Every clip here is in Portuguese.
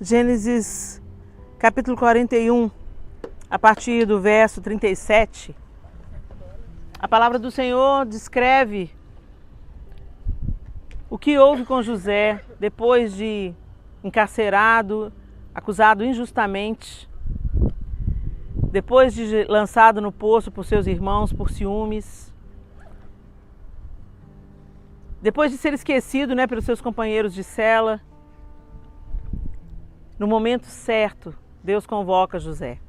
Gênesis capítulo 41, a partir do verso 37, a palavra do Senhor descreve o que houve com José depois de encarcerado, acusado injustamente, depois de lançado no poço por seus irmãos por ciúmes, depois de ser esquecido, pelos seus companheiros de cela. No momento certo, Deus convoca José.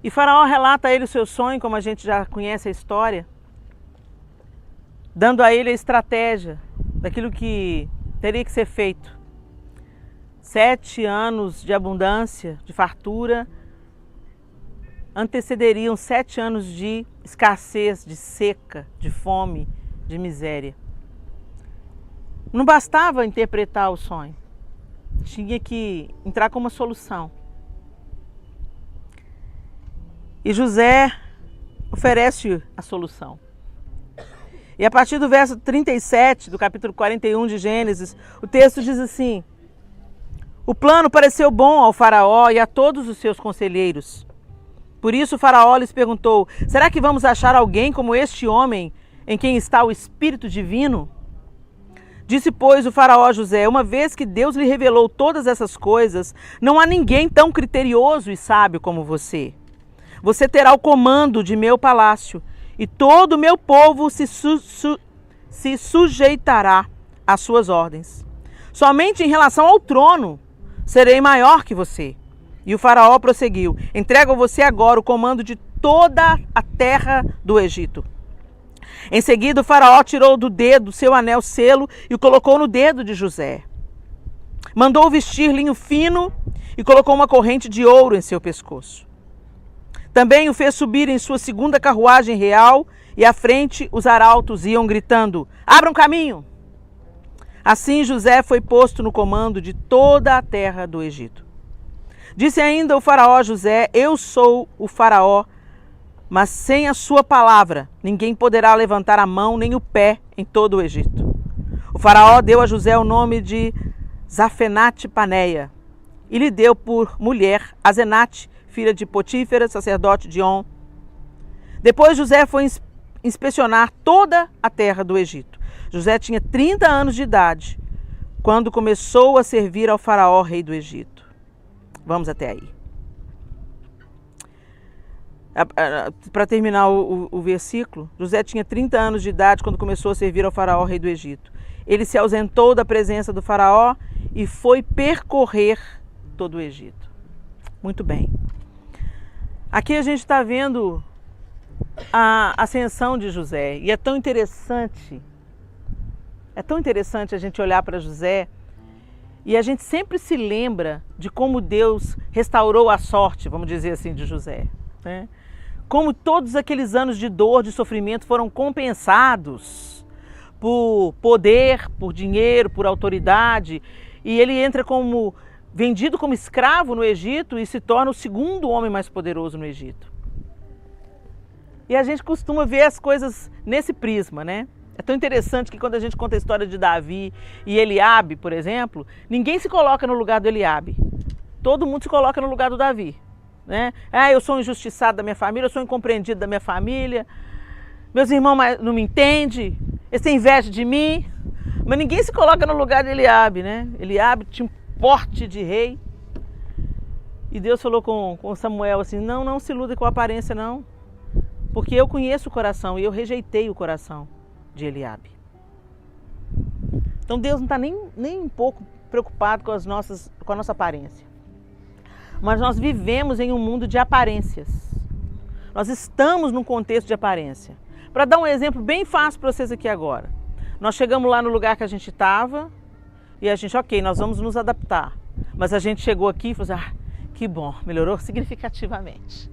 E Faraó relata a ele o seu sonho, como a gente já conhece a história, dando a ele a estratégia daquilo que teria que ser feito. 7 anos de abundância, de fartura, antecederiam 7 anos de escassez, de seca, de fome, de miséria. Não bastava interpretar o sonho, tinha que entrar com uma solução. E José oferece a solução. E a partir do verso 37 do capítulo 41 de Gênesis, o texto diz assim: o plano pareceu bom ao Faraó e a todos os seus conselheiros. Por isso o Faraó lhes perguntou: será que vamos achar alguém como este homem em quem está o Espírito Divino? Disse, pois, o Faraó a José: uma vez que Deus lhe revelou todas essas coisas, não há ninguém tão criterioso e sábio como você. Você terá o comando de meu palácio e todo o meu povo se sujeitará às suas ordens. Somente em relação ao trono serei maior que você. E o Faraó prosseguiu: entrego a você agora o comando de toda a terra do Egito. Em seguida, o Faraó tirou do dedo seu anel selo e o colocou no dedo de José. Mandou vestir linho fino e colocou uma corrente de ouro em seu pescoço. Também o fez subir em sua segunda carruagem real e à frente os arautos iam gritando: abram caminho! Assim José foi posto no comando de toda a terra do Egito. Disse ainda o Faraó a José: eu sou o Faraó, mas sem a sua palavra ninguém poderá levantar a mão nem o pé em todo o Egito. O Faraó deu a José o nome de Zafenate-Paneia e lhe deu por mulher Asenate, filha de Potífera, sacerdote de On. Depois José foi inspecionar toda a terra do Egito. José tinha 30 anos de idade quando começou a servir ao Faraó, rei do Egito. Vamos até aí. Para terminar o versículo, José tinha 30 anos de idade quando começou a servir ao Faraó, rei do Egito. Ele se ausentou da presença do Faraó e foi percorrer todo o Egito. Muito bem. Aqui a gente está vendo a ascensão de José. E é tão interessante a gente olhar para José e a gente sempre se lembra de como Deus restaurou a sorte, vamos dizer assim, de José, né? Como todos aqueles anos de dor, de sofrimento foram compensados por poder, por dinheiro, por autoridade. E ele entra vendido como escravo no Egito e se torna o segundo homem mais poderoso no Egito. E a gente costuma ver as coisas nesse prisma, né? É tão interessante que quando a gente conta a história de Davi e Eliabe, por exemplo, ninguém se coloca no lugar do Eliabe. Todo mundo se coloca no lugar do Davi, né? Eu sou um injustiçado da minha família, eu sou um incompreendido da minha família, meus irmãos não me entendem, eles têm inveja de mim, mas ninguém se coloca no lugar de Eliabe, né? Eliabe tinha um porte de rei e Deus falou com Samuel assim: não se iluda com a aparência não, porque eu conheço o coração e eu rejeitei o coração de Eliabe. Então Deus não está nem um pouco preocupado com a nossa aparência. Mas nós vivemos em um mundo de aparências. Nós estamos num contexto de aparência. Para dar um exemplo bem fácil para vocês aqui agora. Nós chegamos lá no lugar que a gente estava e a gente, ok, nós vamos nos adaptar. Mas a gente chegou aqui e falou assim: que bom, melhorou significativamente.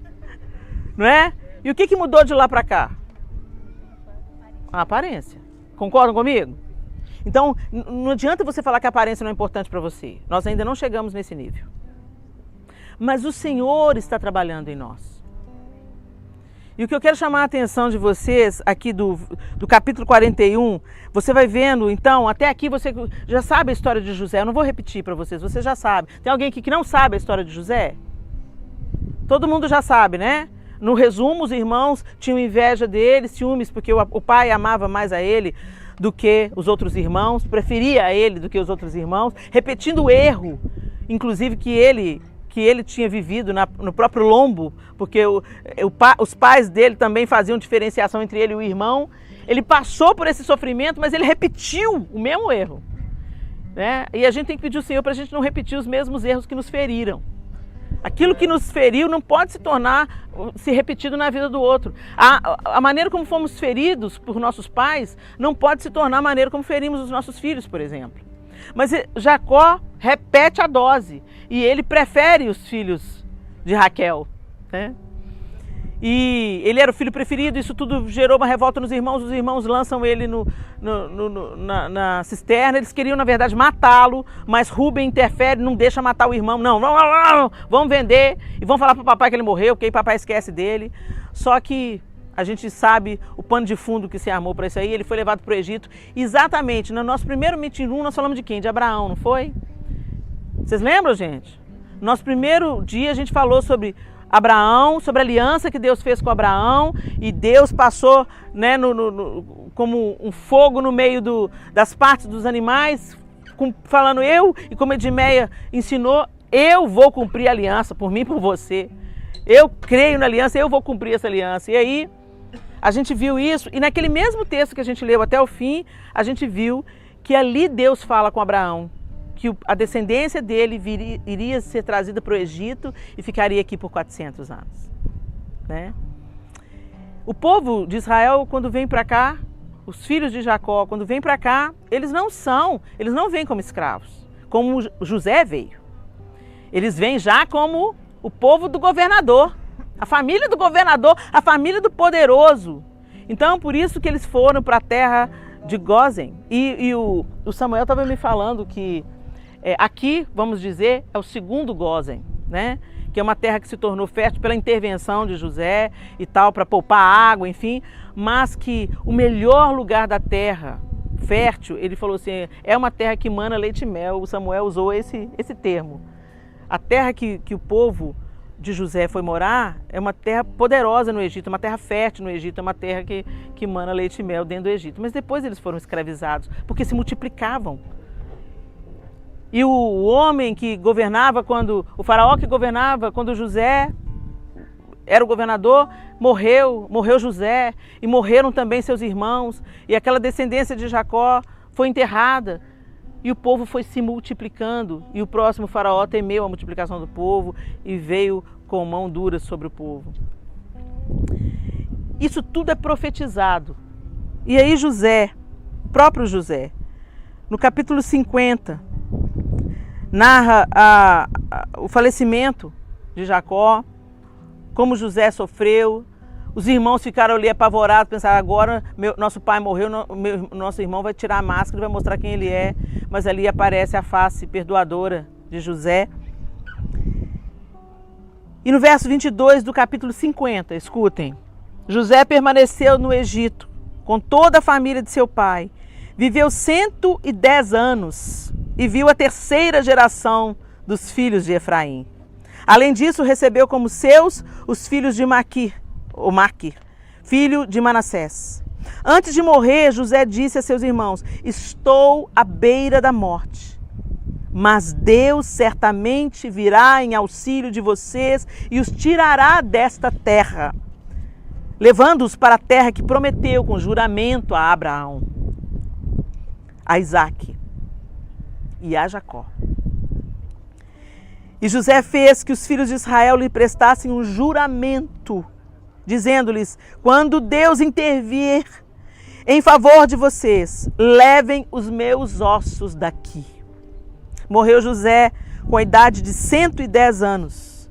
Não é? E o que mudou de lá para cá? A aparência. Concordam comigo? Então, não adianta você falar que a aparência não é importante para você. Nós ainda não chegamos nesse nível. Mas o Senhor está trabalhando em nós. E o que eu quero chamar a atenção de vocês aqui do capítulo 41, você vai vendo, então, até aqui você já sabe a história de José. Eu não vou repetir para vocês, você já sabe. Tem alguém aqui que não sabe a história de José? Todo mundo já sabe, né? No resumo, os irmãos tinham inveja dele, ciúmes, porque o pai amava mais a ele do que os outros irmãos, preferia a ele do que os outros irmãos, repetindo o erro, inclusive que ele tinha vivido no próprio lombo, porque os pais dele também faziam diferenciação entre ele e o irmão. Ele passou por esse sofrimento, mas ele repetiu o mesmo erro, né? E a gente tem que pedir ao Senhor para a gente não repetir os mesmos erros que nos feriram. Aquilo que nos feriu não pode se repetido na vida do outro. A maneira como fomos feridos por nossos pais não pode se tornar a maneira como ferimos os nossos filhos, por exemplo. Mas Jacó repete a dose e ele prefere os filhos de Raquel, né? E ele era o filho preferido, isso tudo gerou uma revolta nos irmãos, os irmãos lançam ele na cisterna, eles queriam na verdade matá-lo, mas Rúben interfere, não deixa matar o irmão, não, vamos vender e vamos falar para o papai que ele morreu, porque aí papai esquece dele. Só que a gente sabe o pano de fundo que se armou para isso aí, ele foi levado para o Egito. Exatamente, no nosso primeiro meeting room nós falamos de quem? De Abraão, não foi? Vocês lembram, gente? No nosso primeiro dia a gente falou sobre Abraão, sobre a aliança que Deus fez com Abraão, e Deus passou, né, como um fogo no meio das partes dos animais, falando e como Edmeia ensinou, eu vou cumprir a aliança por mim e por você. Eu creio na aliança, eu vou cumprir essa aliança. E aí a gente viu isso, e naquele mesmo texto que a gente leu até o fim, a gente viu que ali Deus fala com Abraão, que a descendência dele iria ser trazida para o Egito e ficaria aqui por 400 anos. Né? O povo de Israel, quando vem para cá, os filhos de Jacó, quando vêm para cá, eles não vêm como escravos, como José veio. Eles vêm já como o povo do governador, a família do governador, a família do poderoso. Então, por isso que eles foram para a terra de Gósen. E o Samuel estava me falando que aqui, vamos dizer, é o segundo Gósen, né? Que é uma terra que se tornou fértil pela intervenção de José e tal, para poupar água, enfim, mas que o melhor lugar da terra fértil, ele falou assim, é uma terra que mana leite e mel. O Samuel usou esse termo. A terra que o povo de José foi morar é uma terra poderosa no Egito, uma terra fértil no Egito, é uma terra que mana leite e mel dentro do Egito. Mas depois eles foram escravizados, porque se multiplicavam. E o homem que governava, o faraó que governava, quando José era o governador, morreu José, e morreram também seus irmãos, e aquela descendência de Jacó foi enterrada, e o povo foi se multiplicando, e o próximo faraó temeu a multiplicação do povo, e veio com mão dura sobre o povo. Isso tudo é profetizado. E aí José, o próprio José, no capítulo 50, narra o falecimento de Jacó, como José sofreu. Os irmãos ficaram ali apavorados, pensaram, agora nosso pai morreu, nosso irmão vai tirar a máscara e vai mostrar quem ele é. Mas ali aparece a face perdoadora de José. E no verso 22 do capítulo 50, escutem. José permaneceu no Egito com toda a família de seu pai. Viveu 110 anos e viu a terceira geração dos filhos de Efraim. Além disso, recebeu como seus os filhos de Maquir, filho de Manassés. Antes de morrer, José disse a seus irmãos, estou à beira da morte, mas Deus certamente virá em auxílio de vocês e os tirará desta terra, levando-os para a terra que prometeu com juramento a Abraão, a Isaque e a Jacó. E José fez que os filhos de Israel lhe prestassem um juramento, dizendo-lhes, quando Deus intervir em favor de vocês, levem os meus ossos daqui. Morreu José com a idade de 110 anos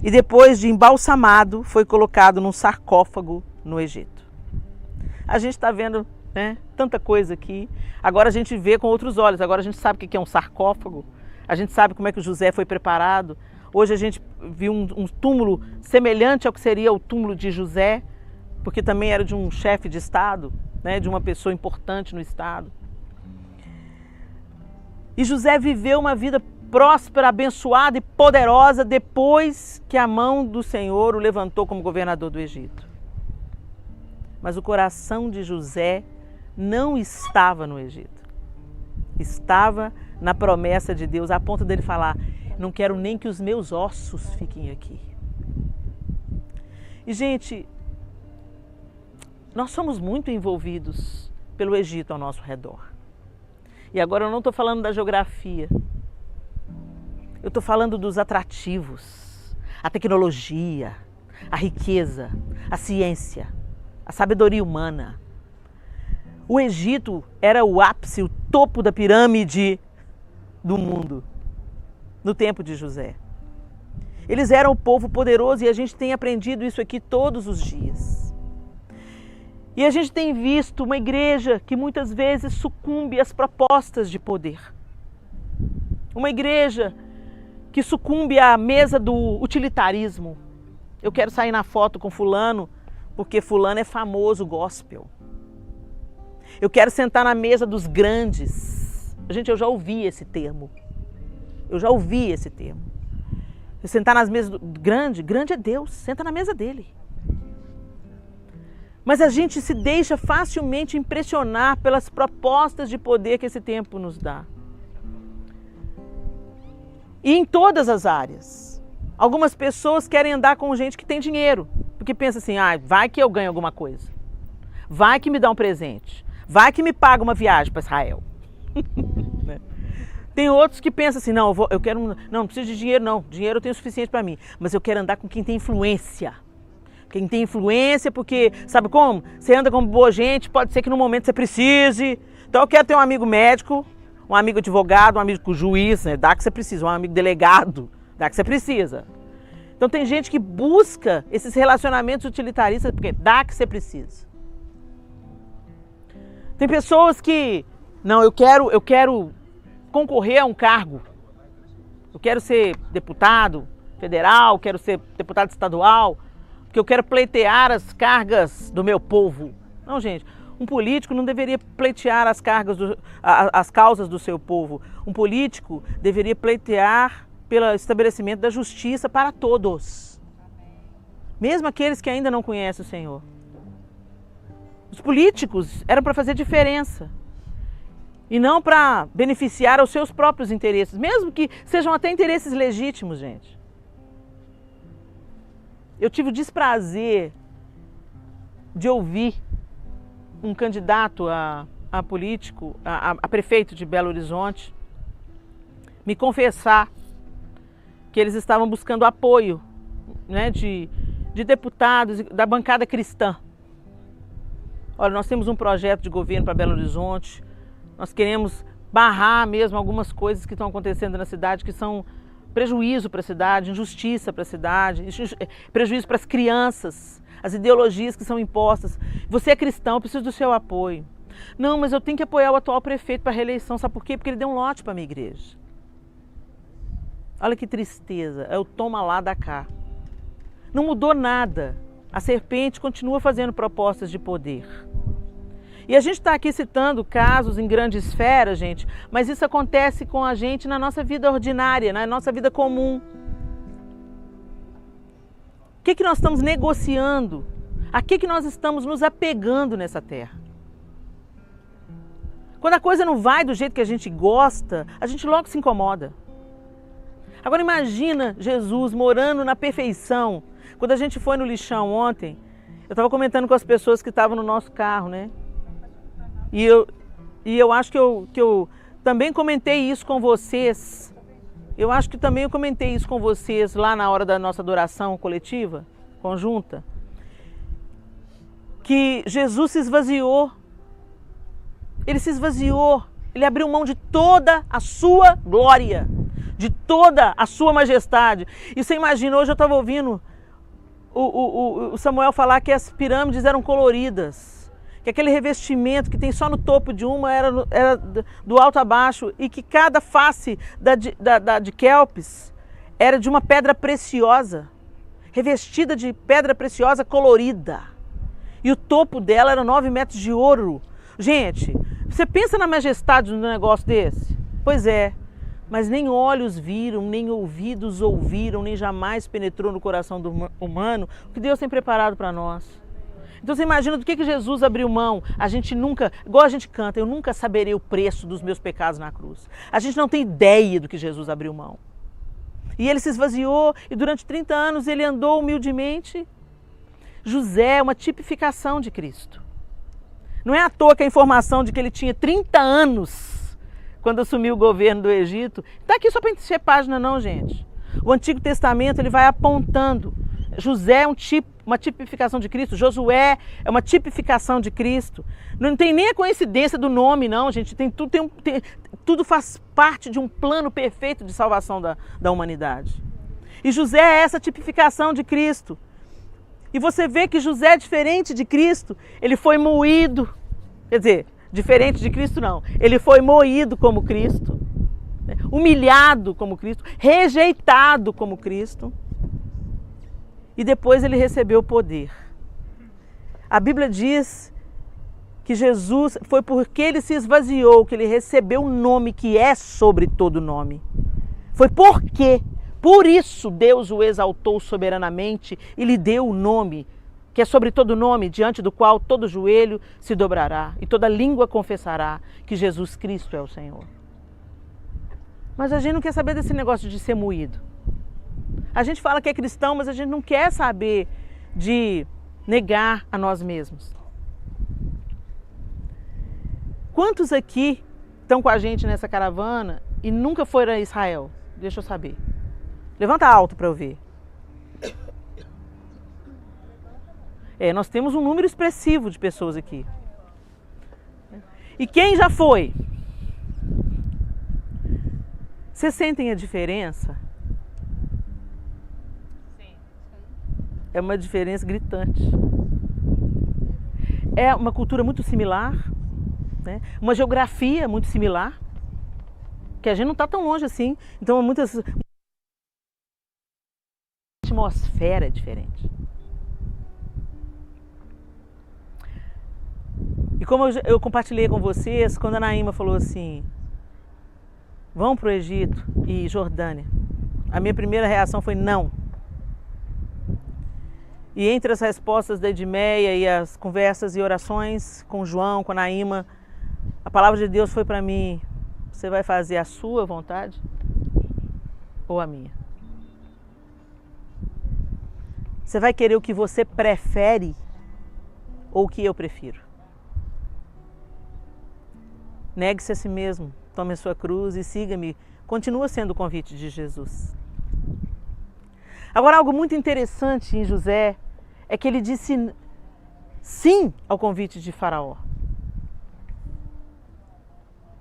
e depois de embalsamado foi colocado num sarcófago no Egito. A gente está vendo, né, tanta coisa aqui. Agora a gente vê com outros olhos, agora a gente sabe o que é um sarcófago, a gente sabe como é que o José foi preparado. Hoje a gente vi um túmulo semelhante ao que seria o túmulo de José, porque também era de um chefe de Estado, né, de uma pessoa importante no Estado. E José viveu uma vida próspera, abençoada e poderosa depois que a mão do Senhor o levantou como governador do Egito. Mas o coração de José não estava no Egito. Estava na promessa de Deus, a ponto dele falar: não quero nem que os meus ossos fiquem aqui. E, gente, nós somos muito envolvidos pelo Egito ao nosso redor. E agora eu não estou falando da geografia. Eu estou falando dos atrativos, a tecnologia, a riqueza, a ciência, a sabedoria humana. O Egito era o ápice, o topo da pirâmide do mundo, no tempo de José. Eles eram um povo poderoso e a gente tem aprendido isso aqui todos os dias. E a gente tem visto uma igreja que muitas vezes sucumbe às propostas de poder. Uma igreja que sucumbe à mesa do utilitarismo. Eu quero sair na foto com fulano, porque fulano é famoso gospel. Eu quero sentar na mesa dos grandes. Gente, eu já ouvi esse termo. Eu já ouvi esse termo. Sentar nas mesas do grande é Deus, senta na mesa dele. Mas a gente se deixa facilmente impressionar pelas propostas de poder que esse tempo nos dá. E em todas as áreas. Algumas pessoas querem andar com gente que tem dinheiro, porque pensa assim: vai que eu ganho alguma coisa. Vai que me dá um presente. Vai que me paga uma viagem para Israel. Tem outros que pensam assim: não preciso de dinheiro não. Dinheiro eu tenho o suficiente para mim. Mas eu quero andar com quem tem influência. Quem tem influência, porque, sabe como? Você anda com boa gente, pode ser que no momento você precise. Então eu quero ter um amigo médico, um amigo advogado, um amigo juiz, né? Dá que você precisa, um amigo delegado, dá que você precisa. Então tem gente que busca esses relacionamentos utilitaristas porque dá que você precisa. Tem pessoas que, não, eu quero concorrer a um cargo. Eu quero ser deputado federal, quero ser deputado estadual, porque eu quero pleitear as cargas do meu povo. Não, gente. Um político não deveria pleitear as causas do seu povo. Um político deveria pleitear pelo estabelecimento da justiça para todos. Mesmo aqueles que ainda não conhecem o Senhor. Os políticos eram para fazer diferença. E não para beneficiar aos seus próprios interesses. Mesmo que sejam até interesses legítimos, gente. Eu tive o desprazer de ouvir um candidato a político, a prefeito de Belo Horizonte, me confessar que eles estavam buscando apoio, né, de deputados da bancada cristã. Olha, nós temos um projeto de governo para Belo Horizonte, nós queremos barrar mesmo algumas coisas que estão acontecendo na cidade que são prejuízo para a cidade, injustiça para a cidade, prejuízo para as crianças, as ideologias que são impostas. Você é cristão, eu preciso do seu apoio. Não, mas eu tenho que apoiar o atual prefeito para a reeleição. Sabe por quê? Porque ele deu um lote para a minha igreja. Olha que tristeza, é o toma lá da cá. Não mudou nada. A serpente continua fazendo propostas de poder. E a gente está aqui citando casos em grande esfera, gente, mas isso acontece com a gente na nossa vida ordinária, na nossa vida comum. O que nós estamos negociando? A que nós estamos nos apegando nessa terra? Quando a coisa não vai do jeito que a gente gosta, a gente logo se incomoda. Agora imagina Jesus morando na perfeição. Quando a gente foi no lixão ontem, eu estava comentando com as pessoas que estavam no nosso carro, né? E eu acho que eu também comentei isso com vocês. Eu acho que também eu comentei isso com vocês lá na hora da nossa adoração coletiva, conjunta. Que Jesus se esvaziou. Ele se esvaziou. Ele abriu mão de toda a sua glória, de toda a sua majestade. E você imagina, hoje eu estava ouvindo o Samuel falar que as pirâmides eram coloridas. Que aquele revestimento que tem só no topo de uma era do alto a baixo e que cada face de Quéops era de uma pedra preciosa, revestida de pedra preciosa colorida. E o topo dela era 9 metros de ouro. Gente, você pensa na majestade de um negócio desse? Pois é, mas nem olhos viram, nem ouvidos ouviram, nem jamais penetrou no coração do humano o que Deus tem preparado para nós. Então você imagina do que Jesus abriu mão. A gente nunca, igual a gente canta, eu nunca saberei o preço dos meus pecados na cruz. A gente não tem ideia do que Jesus abriu mão. E ele se esvaziou e durante 30 anos ele andou humildemente. José é uma tipificação de Cristo. Não é à toa que a informação de que ele tinha 30 anos quando assumiu o governo do Egito, está aqui só para encher página não, gente. O Antigo Testamento ele vai apontando. José é uma tipificação de Cristo, Josué é uma tipificação de Cristo. Não tem nem a coincidência do nome não, gente. Tudo faz parte de um plano perfeito de salvação da humanidade. E José é essa tipificação de Cristo. E você vê que José é diferente de Cristo, ele foi moído, quer dizer, diferente de Cristo não, ele foi moído como Cristo, humilhado como Cristo, rejeitado como Cristo, e depois ele recebeu o poder. A Bíblia diz que Jesus, foi porque ele se esvaziou, que ele recebeu um nome que é sobre todo nome. Foi porque, por isso Deus o exaltou soberanamente e lhe deu o nome que é sobre todo nome, diante do qual todo joelho se dobrará e toda língua confessará que Jesus Cristo é o Senhor. Mas a gente não quer saber desse negócio de ser moído. A gente fala que é cristão, mas a gente não quer saber de negar a nós mesmos. Quantos aqui estão com a gente nessa caravana e nunca foram a Israel? Deixa eu saber. Levanta alto para eu ver. Nós temos um número expressivo de pessoas aqui. E quem já foi? Vocês sentem a diferença? Sim. É uma diferença gritante. É uma cultura muito similar, né? Uma geografia muito similar, que a gente não está tão longe assim. Então, muitas... A atmosfera é diferente. E como eu compartilhei com vocês, quando a Naíma falou assim, vão para o Egito e Jordânia, a minha primeira reação foi não. E entre as respostas da Edmeia e as conversas e orações com o João, com a Naíma, a palavra de Deus foi para mim, você vai fazer a sua vontade ou a minha? Você vai querer o que você prefere ou o que eu prefiro? Negue-se a si mesmo, tome a sua cruz e siga-me. Continua sendo o convite de Jesus. Agora, algo muito interessante em José é que ele disse sim ao convite de Faraó.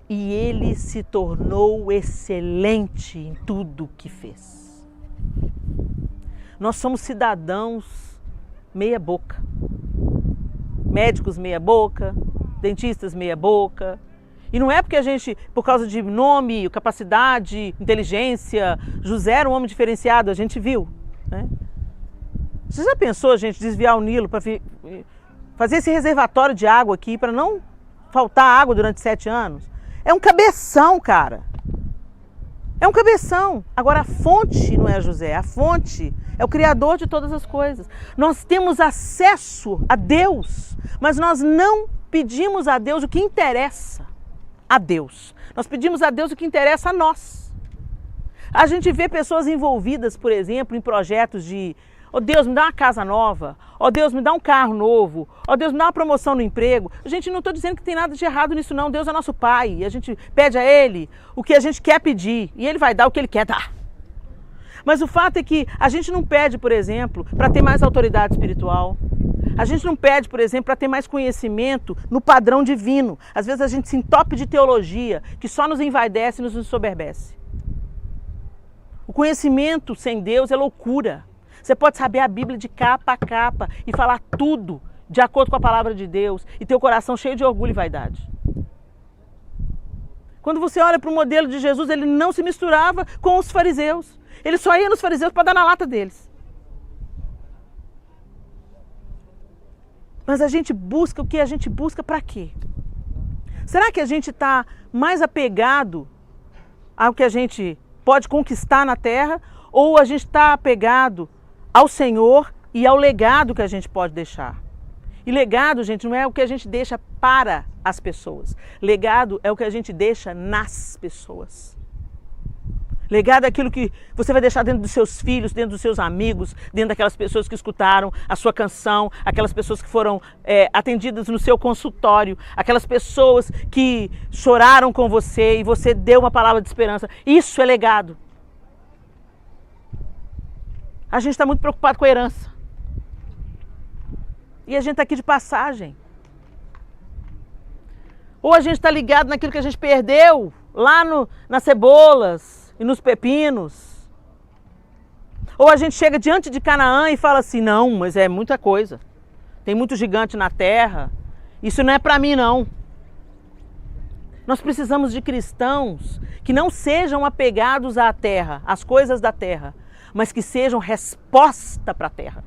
E ele se tornou excelente em tudo o que fez. Nós somos cidadãos meia boca. Médicos meia boca, dentistas meia boca. E não é porque a gente, por causa de nome, capacidade, inteligência, José era um homem diferenciado, a gente viu, né? Você já pensou, gente, desviar o Nilo para fazer esse reservatório de água aqui para não faltar água durante 7 anos? É um cabeção, cara. É um cabeção. Agora a fonte não é José, a fonte é o Criador de todas as coisas. Nós temos acesso a Deus, mas nós não pedimos a Deus o que interessa a Deus. Nós pedimos a Deus o que interessa a nós. A gente vê pessoas envolvidas, por exemplo, em projetos de ó Deus, me dá uma casa nova, ó Deus, me dá um carro novo, ó Deus, me dá uma promoção no emprego. Gente, não estou dizendo que tem nada de errado nisso não, Deus é nosso Pai, e a gente pede a Ele o que a gente quer pedir, e Ele vai dar o que Ele quer dar. Mas o fato é que a gente não pede, por exemplo, para ter mais autoridade espiritual. A gente não pede, por exemplo, para ter mais conhecimento no padrão divino. Às vezes a gente se entope de teologia que só nos envaidece e nos ensoberbece. O conhecimento sem Deus é loucura. Você pode saber a Bíblia de capa a capa e falar tudo de acordo com a palavra de Deus e ter o coração cheio de orgulho e vaidade. Quando você olha para o modelo de Jesus, ele não se misturava com os fariseus. Ele só ia nos fariseus para dar na lata deles. Mas a gente busca o que a gente busca para quê? Será que a gente está mais apegado ao que a gente pode conquistar na terra, ou a gente está apegado ao Senhor e ao legado que a gente pode deixar? E legado, gente, não é o que a gente deixa para as pessoas. Legado é o que a gente deixa nas pessoas. Legado é aquilo que você vai deixar dentro dos seus filhos, dentro dos seus amigos, dentro daquelas pessoas que escutaram a sua canção, aquelas pessoas que foram atendidas no seu consultório, aquelas pessoas que choraram com você e você deu uma palavra de esperança. Isso é legado. A gente está muito preocupado com a herança. E a gente está aqui de passagem. Ou a gente está ligado naquilo que a gente perdeu lá nas cebolas e nos pepinos. Ou a gente chega diante de Canaã e fala assim, não, mas é muita coisa. Tem muito gigante na terra. Isso não é para mim, não. Nós precisamos de cristãos que não sejam apegados à terra, às coisas da terra, mas que sejam resposta para a terra.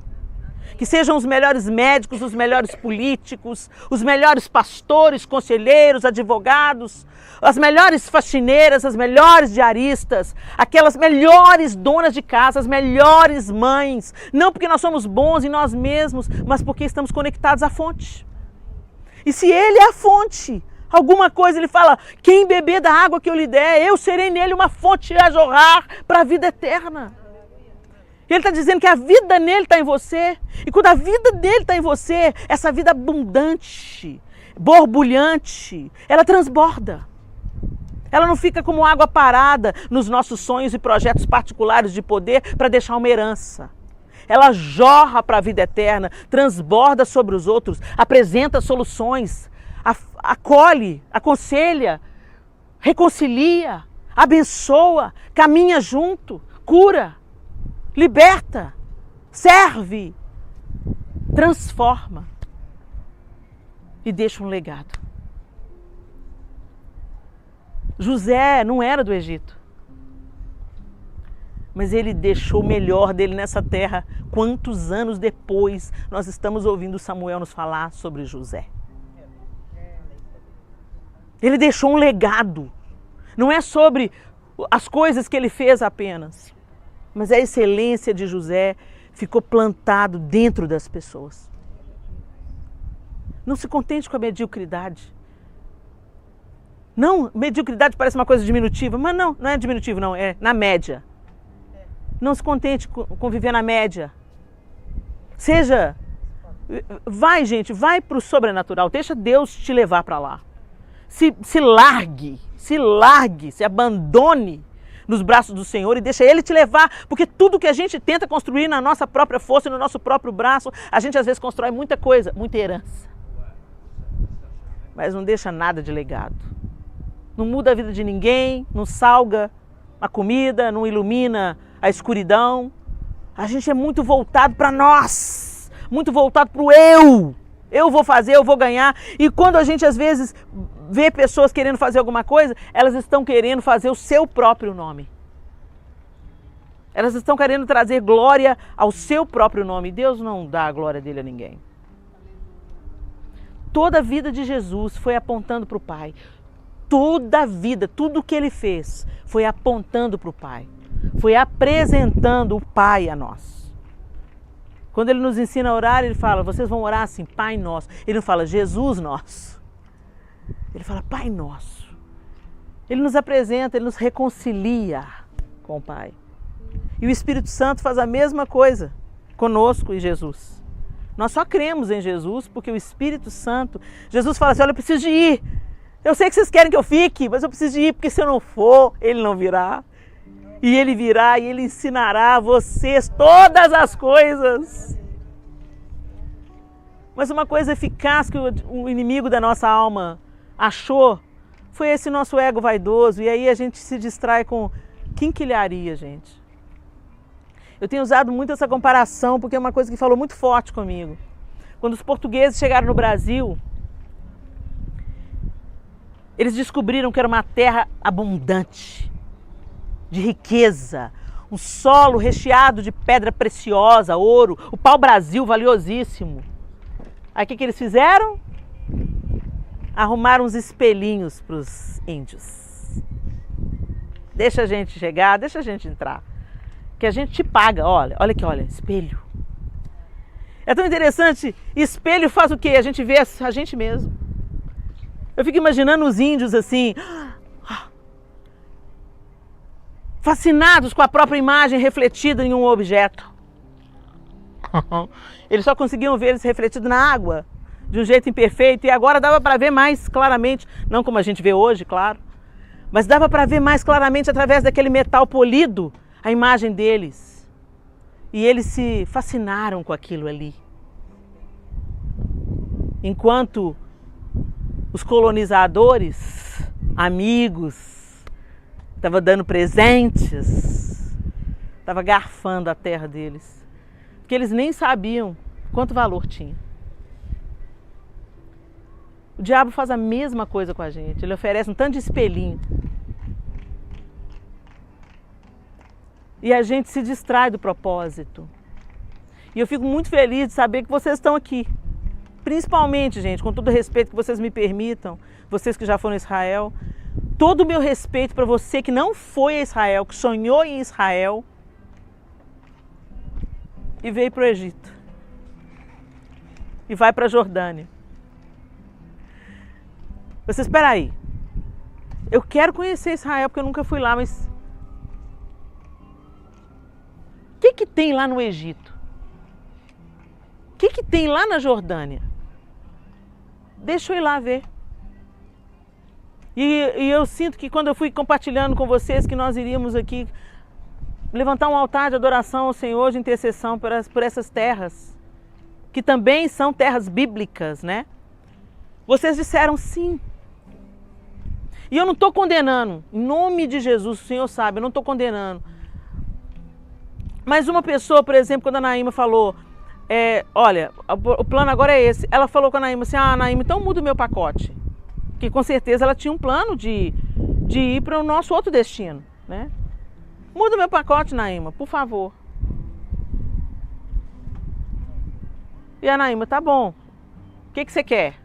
Que sejam os melhores médicos, os melhores políticos, os melhores pastores, conselheiros, advogados, as melhores faxineiras, as melhores diaristas, aquelas melhores donas de casa, as melhores mães. Não porque nós somos bons em nós mesmos, mas porque estamos conectados à fonte. E se Ele é a fonte, alguma coisa Ele fala, quem beber da água que eu lhe der, eu serei nele uma fonte a jorrar para a vida eterna. Ele está dizendo que a vida nele está em você. E quando a vida dele está em você, essa vida abundante, borbulhante, ela transborda. Ela não fica como água parada nos nossos sonhos e projetos particulares de poder para deixar uma herança. Ela jorra para a vida eterna, transborda sobre os outros, apresenta soluções, acolhe, aconselha, reconcilia, abençoa, caminha junto, cura. Liberta, serve, transforma e deixa um legado. José não era do Egito, mas ele deixou o melhor dele nessa terra. Quantos anos depois nós estamos ouvindo Samuel nos falar sobre José? Ele deixou um legado. Não é sobre as coisas que ele fez apenas, mas a excelência de José ficou plantado dentro das pessoas. Não se contente com a mediocridade. Não, mediocridade parece uma coisa diminutiva, mas não é diminutivo, não, é na média. Não se contente com viver na média. Vai, gente, vai para o sobrenatural, deixa Deus te levar para lá. Se largue, se abandone nos braços do Senhor e deixa Ele te levar, porque tudo que a gente tenta construir na nossa própria força e no nosso próprio braço, a gente às vezes constrói muita coisa, muita herança, mas não deixa nada de legado, não muda a vida de ninguém, não salga a comida, não ilumina a escuridão. A gente é muito voltado para nós, muito voltado para o eu vou fazer, eu vou ganhar. E quando a gente às vezes vê pessoas querendo fazer alguma coisa, elas estão querendo fazer o seu próprio nome. Elas estão querendo trazer glória ao seu próprio nome. Deus não dá a glória dele a ninguém. Toda a vida de Jesus foi apontando para o Pai. Toda a vida, tudo o que ele fez foi apontando para o Pai. Foi apresentando o Pai a nós. Quando ele nos ensina a orar, ele fala, vocês vão orar assim, Pai Nosso. Ele não fala, Jesus Nosso. Ele fala, Pai Nosso. Ele nos apresenta, ele nos reconcilia com o Pai. E o Espírito Santo faz a mesma coisa conosco e Jesus. Nós só cremos em Jesus porque o Espírito Santo... Jesus fala assim, olha, eu preciso de ir. Eu sei que vocês querem que eu fique, mas eu preciso de ir, porque se eu não for, ele não virá. E ele virá e ele ensinará a vocês todas as coisas. Mas uma coisa eficaz que o inimigo da nossa alma achou foi esse nosso ego vaidoso. E aí a gente se distrai com quinquilharia, gente. Eu tenho usado muito essa comparação porque é uma coisa que falou muito forte comigo. Quando os portugueses chegaram no Brasil, eles descobriram que era uma terra abundante, de riqueza, um solo recheado de pedra preciosa, ouro, o pau-brasil valiosíssimo. Aí o que eles fizeram? Arrumaram uns espelhinhos para os índios. Deixa a gente chegar, deixa a gente entrar, que a gente te paga, olha aqui, olha, espelho. É tão interessante, espelho faz o quê? A gente vê a gente mesmo. Eu fico imaginando os índios assim, fascinados com a própria imagem refletida em um objeto. Eles só conseguiam ver eles refletidos na água, de um jeito imperfeito, e agora dava para ver mais claramente, não como a gente vê hoje, claro, mas dava para ver mais claramente através daquele metal polido a imagem deles. E eles se fascinaram com aquilo ali. Enquanto os colonizadores, amigos, estavam dando presentes, estavam garfando a terra deles, porque eles nem sabiam quanto valor tinha. O diabo faz a mesma coisa com a gente, ele oferece um tanto de espelhinho. E a gente se distrai do propósito. E eu fico muito feliz de saber que vocês estão aqui. Principalmente, gente, com todo o respeito que vocês me permitam, vocês que já foram a Israel, todo o meu respeito para você que não foi a Israel, que sonhou em Israel e veio para o Egito. E vai para a Jordânia. Você espera aí. Eu quero conhecer Israel porque eu nunca fui lá, mas o que tem lá no Egito? O que tem lá na Jordânia? Deixa eu ir lá ver. E eu sinto que quando eu fui compartilhando com vocês que nós iríamos aqui levantar um altar de adoração ao Senhor, de intercessão por essas terras, que também são terras bíblicas, né? Vocês disseram sim. E eu não estou condenando, em nome de Jesus, o Senhor sabe, eu não estou condenando. Mas uma pessoa, por exemplo, quando a Naíma falou, olha, o plano agora é esse. Ela falou com a Naíma assim, Naíma, então muda o meu pacote. Porque com certeza ela tinha um plano de ir para o nosso outro destino, né? Muda o meu pacote, Naíma, por favor. E a Naíma, tá bom. O que você quer?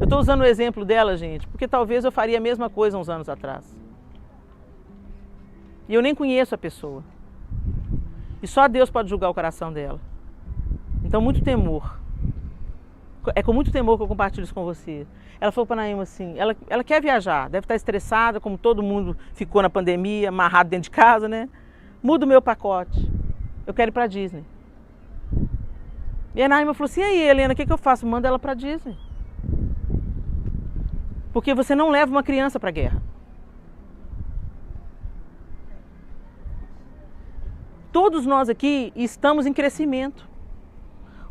Eu estou usando o exemplo dela, gente, porque talvez eu faria a mesma coisa uns anos atrás. E eu nem conheço a pessoa. E só Deus pode julgar o coração dela. Então, muito temor. É com muito temor que eu compartilho isso com você. Ela falou para a Naíma assim, ela quer viajar, deve estar estressada, como todo mundo ficou na pandemia, amarrado dentro de casa, né? Muda o meu pacote. Eu quero ir para a Disney. E a Naíma falou assim, e aí, Helena, o que eu faço? Manda ela para a Disney. Porque você não leva uma criança para a guerra. Todos nós aqui estamos em crescimento.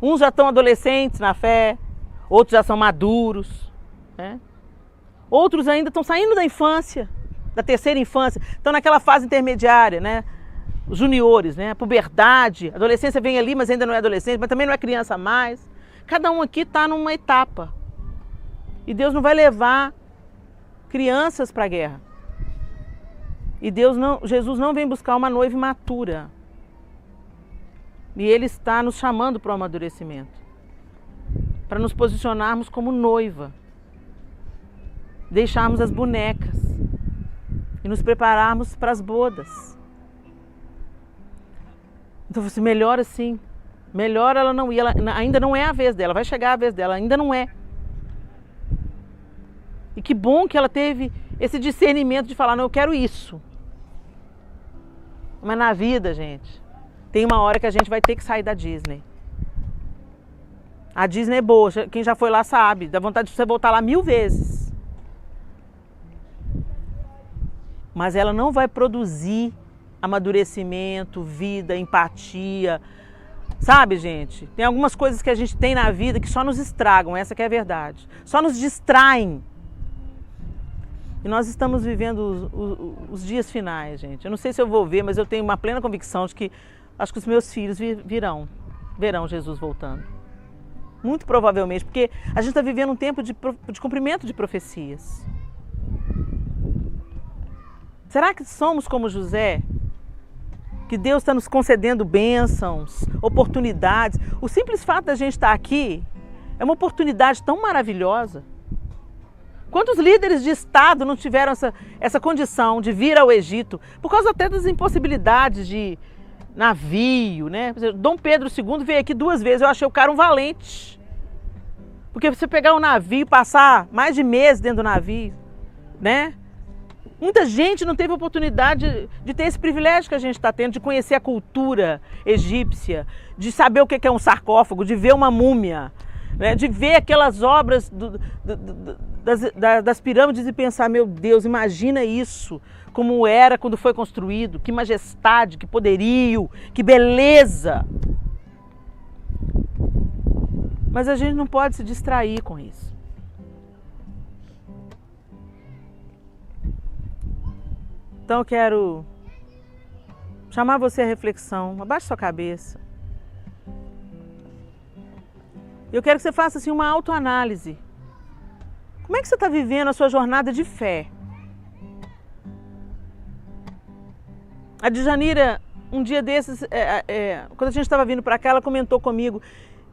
Uns já estão adolescentes na fé, outros já são maduros, né? Outros ainda estão saindo da infância, da terceira infância, estão naquela fase intermediária, né? Os juniores, né? A puberdade, a adolescência vem ali, mas ainda não é adolescente, mas também não é criança mais. Cada um aqui está numa etapa. E Deus não vai levar crianças para a guerra. E Jesus não vem buscar uma noiva imatura. E Ele está nos chamando para o amadurecimento. Para nos posicionarmos como noiva. Deixarmos as bonecas. E nos prepararmos para as bodas. Então você melhor assim. Melhor ela não ir. Ainda não é a vez dela. Vai chegar a vez dela. Ainda não é. E que bom que ela teve esse discernimento de falar, não, eu quero isso. Mas na vida, gente, tem uma hora que a gente vai ter que sair da Disney. A Disney é boa, quem já foi lá sabe, dá vontade de você voltar lá 1000 vezes. Mas ela não vai produzir amadurecimento, vida, empatia. Sabe, gente? Tem algumas coisas que a gente tem na vida que só nos estragam, essa que é a verdade. Só nos distraem. E nós estamos vivendo os dias finais, gente. Eu não sei se eu vou ver, mas eu tenho uma plena convicção de que acho que os meus filhos verão Jesus voltando. Muito provavelmente, porque a gente está vivendo um tempo de cumprimento de profecias. Será que somos como José? Que Deus está nos concedendo bênçãos, oportunidades. O simples fato da gente estar aqui é uma oportunidade tão maravilhosa. Quantos líderes de Estado não tiveram essa condição de vir ao Egito, por causa até das impossibilidades de navio, né? Dom Pedro II veio aqui 2 vezes, eu achei o cara um valente. Porque você pegar um navio e passar mais de mês dentro do navio, né? Muita gente não teve oportunidade de ter esse privilégio que a gente está tendo, de conhecer a cultura egípcia, de saber o que é um sarcófago, de ver uma múmia, né? De ver aquelas obras das pirâmides e pensar, meu Deus, imagina isso, como era quando foi construído, que majestade, que poderio, que beleza. Mas a gente não pode se distrair com isso. Então eu quero chamar você à reflexão, abaixe sua cabeça. Eu quero que você faça assim uma autoanálise. Como é que você está vivendo a sua jornada de fé? A Djanira, um dia desses, quando a gente estava vindo para cá, ela comentou comigo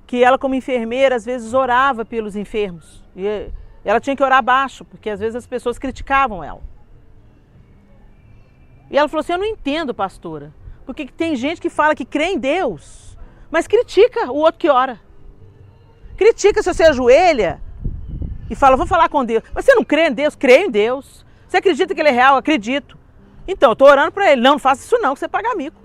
que ela, como enfermeira, às vezes orava pelos enfermos. E ela tinha que orar baixo, porque às vezes as pessoas criticavam ela. E ela falou assim, eu não entendo, pastora, porque tem gente que fala que crê em Deus, mas critica o outro que ora. Critica se você ajoelha e fala, vou falar com Deus. Mas você não crê em Deus? Creio em Deus. Você acredita que Ele é real? Acredito. Então, eu estou orando para Ele. Não, não faça isso não, que você paga mico.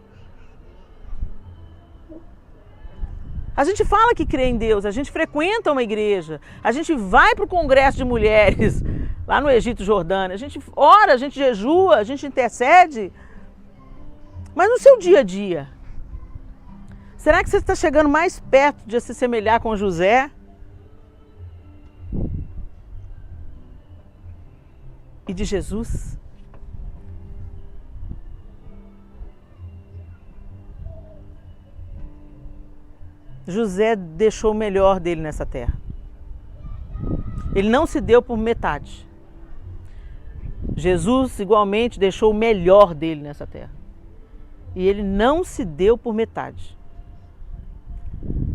A gente fala que crê em Deus, a gente frequenta uma igreja, a gente vai para o congresso de mulheres, lá no Egito Jordânia, a gente ora, a gente jejua, a gente intercede. Mas no seu dia a dia, será que você está chegando mais perto de se semelhar com José? E de Jesus? José deixou o melhor dele nessa terra. Ele não se deu por metade. Jesus, igualmente, deixou o melhor dele nessa terra. E ele não se deu por metade.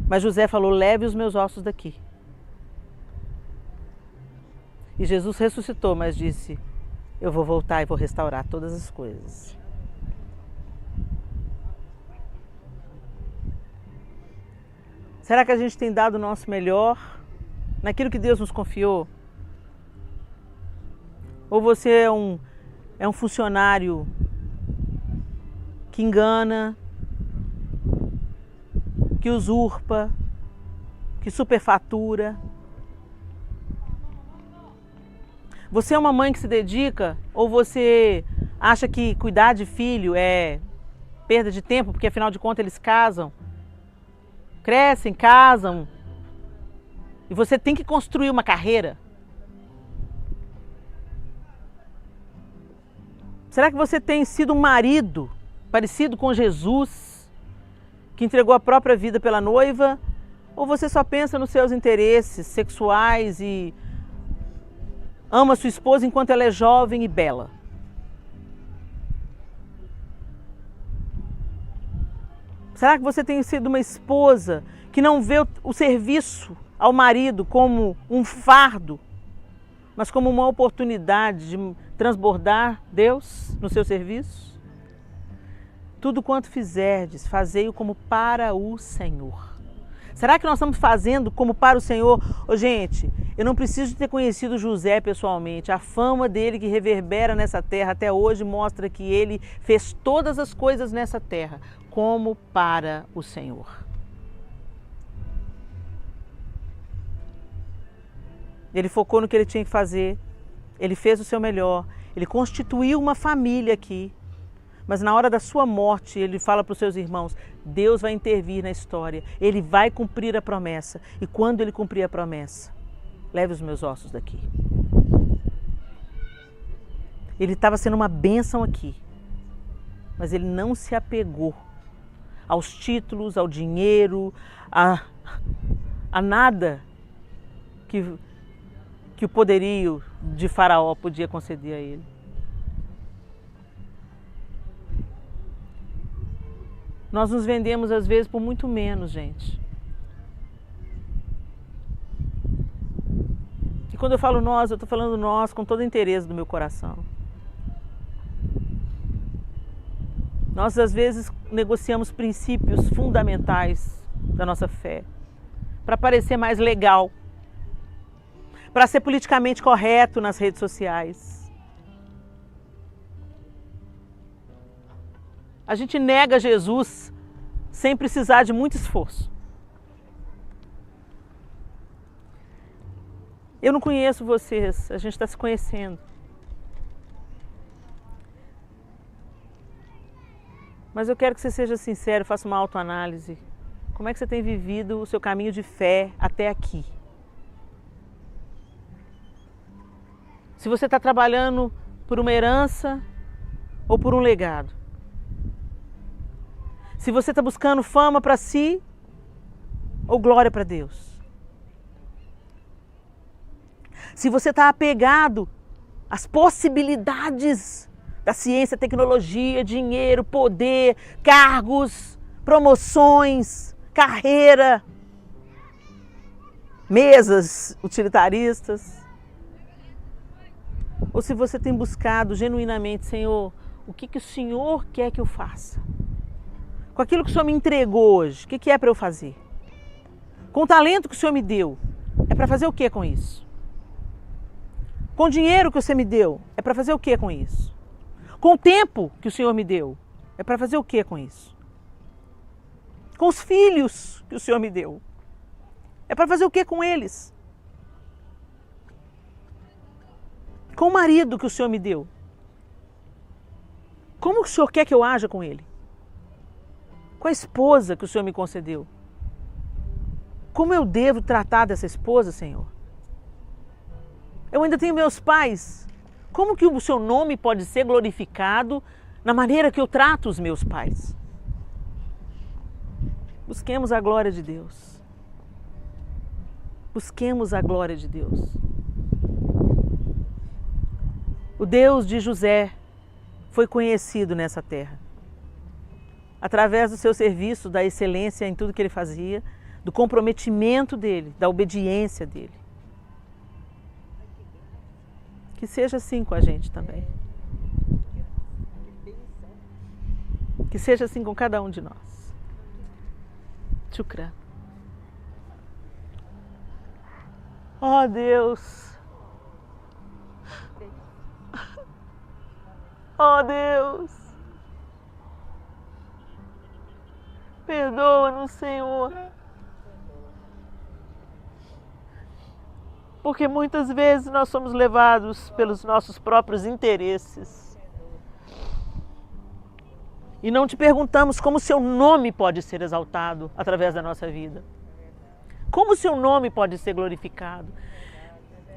Mas José falou, leve os meus ossos daqui. E Jesus ressuscitou, mas disse, eu vou voltar e vou restaurar todas as coisas. Será que a gente tem dado o nosso melhor naquilo que Deus nos confiou? Ou você é um funcionário que engana, que usurpa, que superfatura? Você é uma mãe que se dedica ou você acha que cuidar de filho é perda de tempo, porque afinal de contas eles casam? Crescem, casam, e você tem que construir uma carreira? Será que você tem sido um marido parecido com Jesus, que entregou a própria vida pela noiva? Ou você só pensa nos seus interesses sexuais e ama sua esposa enquanto ela é jovem e bela? Será que você tem sido uma esposa que não vê o serviço ao marido como um fardo, mas como uma oportunidade de transbordar Deus no seu serviço? Tudo quanto fizerdes, fazei-o como para o Senhor. Será que nós estamos fazendo como para o Senhor? Ô, gente, eu não preciso de ter conhecido José pessoalmente. A fama dele que reverbera nessa terra até hoje mostra que ele fez todas as coisas nessa terra como para o Senhor. Ele focou no que ele tinha que fazer, ele fez o seu melhor, ele constituiu uma família aqui, mas na hora da sua morte ele fala para os seus irmãos, Deus vai intervir na história, ele vai cumprir a promessa, e quando ele cumprir a promessa, leve os meus ossos daqui. Ele estava sendo uma bênção aqui, mas ele não se apegou aos títulos, ao dinheiro, a nada que o poderio de Faraó podia conceder a ele. Nós nos vendemos às vezes por muito menos, gente. E quando eu falo nós, eu estou falando nós com todo o interesse do meu coração. Nós às vezes negociamos princípios fundamentais da nossa fé para parecer mais legal, para ser politicamente correto nas redes sociais. A gente nega Jesus sem precisar de muito esforço. Eu não conheço vocês, a gente está se conhecendo. Mas eu quero que você seja sincero, faça uma autoanálise. Como é que você tem vivido o seu caminho de fé até aqui? Se você está trabalhando por uma herança ou por um legado. Se você está buscando fama para si ou glória para Deus. Se você está apegado às possibilidades da ciência, tecnologia, dinheiro, poder, cargos, promoções, carreira, mesas utilitaristas. Ou se você tem buscado genuinamente, Senhor, o que o Senhor quer que eu faça? Com aquilo que o Senhor me entregou hoje, o que é para eu fazer? Com o talento que o Senhor me deu, é para fazer o que com isso? Com o dinheiro que você me deu, é para fazer o que com isso? Com o tempo que o Senhor me deu, é para fazer o que com isso? Com os filhos que o Senhor me deu, é para fazer o que com eles? Com o marido que o Senhor me deu, como o Senhor quer que eu haja com ele? Com a esposa que o Senhor me concedeu, como eu devo tratar dessa esposa, Senhor? Eu ainda tenho meus pais. Como que o seu nome pode ser glorificado na maneira que eu trato os meus pais? Busquemos a glória de Deus. Busquemos a glória de Deus. O Deus de José foi conhecido nessa terra. Através do seu serviço, da excelência em tudo que ele fazia, do comprometimento dele, da obediência dele. Que seja assim com a gente também. Que seja assim com cada um de nós. Shukra. Oh Deus. Oh Deus. Perdoa-nos, Senhor. Porque muitas vezes nós somos levados pelos nossos próprios interesses. E não te perguntamos como o seu nome pode ser exaltado através da nossa vida. Como o seu nome pode ser glorificado.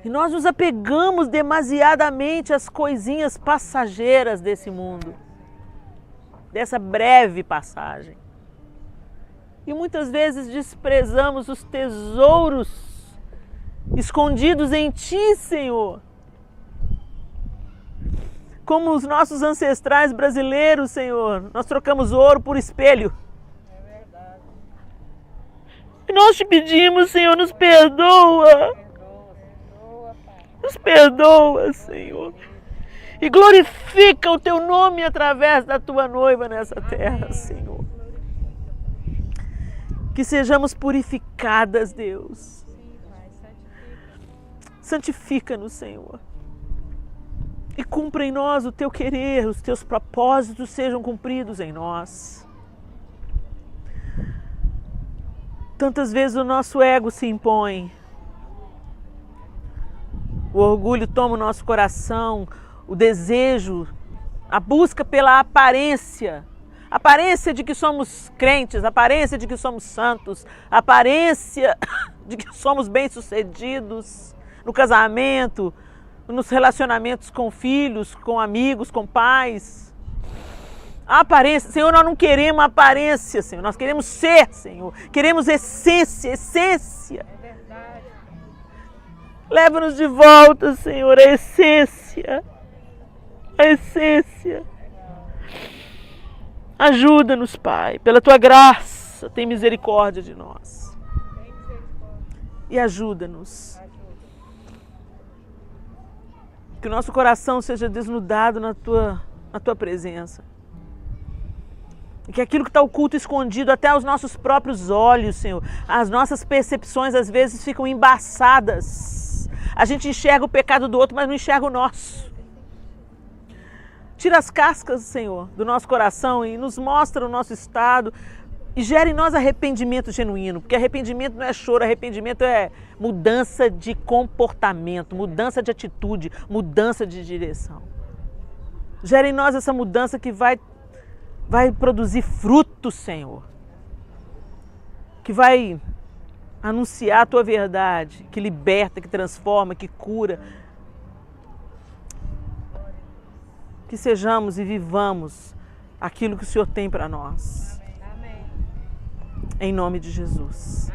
E nós nos apegamos demasiadamente às coisinhas passageiras desse mundo. Dessa breve passagem. E muitas vezes desprezamos os tesouros escondidos em Ti, Senhor. Como os nossos ancestrais brasileiros, Senhor, nós trocamos ouro por espelho. É verdade. E nós te pedimos, Senhor, nos perdoa. Nos perdoa, Senhor. E glorifica o Teu nome através da Tua noiva nessa terra, Senhor. Que sejamos purificadas, Deus. Santifica-nos, Senhor. E cumpra em nós o Teu querer, os Teus propósitos sejam cumpridos em nós. Tantas vezes o nosso ego se impõe. O orgulho toma o nosso coração, o desejo, a busca pela aparência. Aparência de que somos crentes, aparência de que somos santos, aparência de que somos bem-sucedidos no casamento, nos relacionamentos com filhos, com amigos, com pais. A aparência, Senhor, nós não queremos aparência, Senhor, nós queremos ser, Senhor, queremos essência, essência. É verdade. Leva-nos de volta, Senhor, a essência, a essência. Ajuda-nos, Pai, pela tua graça, tem misericórdia de nós. E ajuda-nos. Que o nosso coração seja desnudado na tua presença. E que aquilo que está oculto, escondido até aos nossos próprios olhos, Senhor, as nossas percepções às vezes ficam embaçadas. A gente enxerga o pecado do outro, mas não enxerga o nosso. Tira as cascas, Senhor, do nosso coração e nos mostra o nosso estado e gera em nós arrependimento genuíno, porque arrependimento não é choro, arrependimento é mudança de comportamento, mudança de atitude, mudança de direção. Gera em nós essa mudança que vai produzir fruto, Senhor, que vai anunciar a tua verdade, que liberta, que transforma, que cura. Que sejamos e vivamos aquilo que o Senhor tem para nós. Amém. Em nome de Jesus.